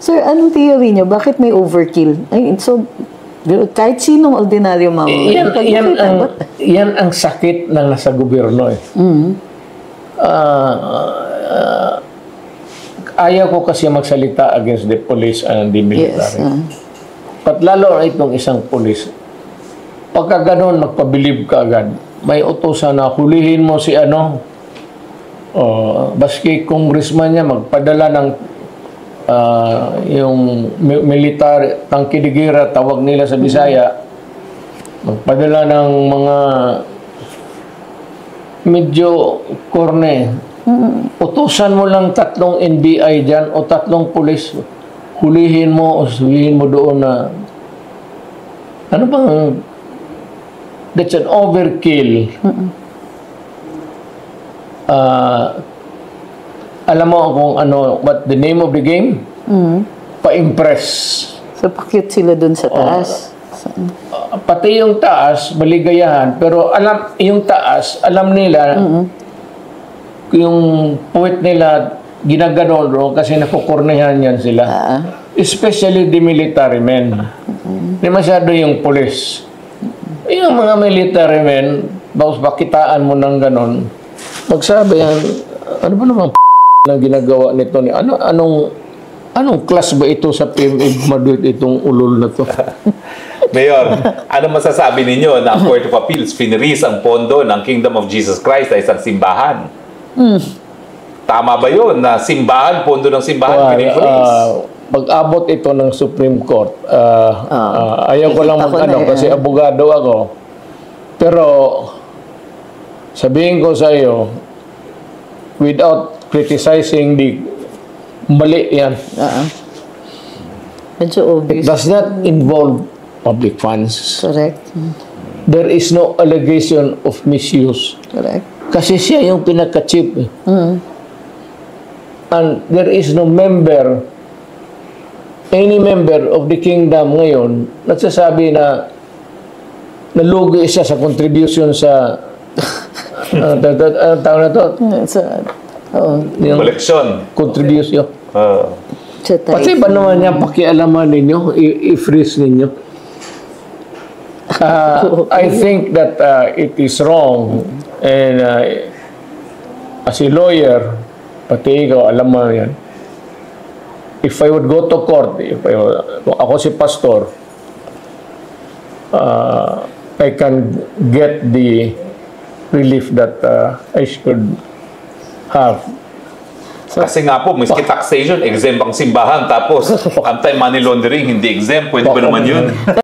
Sir, anong theory niyo? Bakit may overkill? Ay, so, kahit sinong ordinaryo mamamayan. Yan ang sakit ng nasa gobyerno eh. Ayaw ko kasi magsalita against the police and the military. Yes. But lalo itong isang police, pagka ganun, magpabilib ka agad. May utusan na hulihin mo si ano, baski congressman niya, magpadala ng yung militar, tangkidigira, tawag nila sa Bisaya, magpadala ng mga medyo korne. Utusan mo lang 3 NBI dyan o 3 pulis, hulihin mo o sabihin mo doon na ano bang that's an overkill. Alam mo kung ano, what the name of the game? Pa-impress. So, pakit sila dun sa taas. Pati yung taas, maligayahan. Pero yung taas, alam nila, yung puwit nila, ginaganon ro kasi nakukurnihan yan sila. Especially the military men. Hindi masyado yung police. Yung mga military men, baos bakitaan mo ng ganon, magsabi yan, ano ba naman na ginagawa nito? Anong class ba ito sa PMA Madrid itong ulol na to? Mayor, ano masasabi ninyo na ang Court of Appeals finreeze ang pondo ng Kingdom of Jesus Christ sa isang simbahan? Tama ba yun na simbahan, pondo ng simbahan, pinifreeze? Pag-abot ito ng Supreme Court, ayaw ko lang mag-ano kasi abogado ako. Pero sabihin ko sa iyo, without criticizing the mali yan. Medyo obvious. It does not involve public funds. Correct. There is no allegation of misuse. Correct. Kasi siya yung pinaka-chief. And there is no member, any member of the kingdom ngayon, nagsasabi na nalugi siya sa contribution sa tawag na to? Koleksyon. Contribution. Pati ba naman niya pakialaman ninyo, i-freeze ninyo? I think that it is wrong. And as a lawyer, pati ikaw, alam mo yan. If I would go to court, kung ako si pastor, I can get the relief that I should have. Kasi nga po, miski taxation, exempt ang simbahan, tapos anti-money laundering, hindi exempt. Pwede ba naman yun?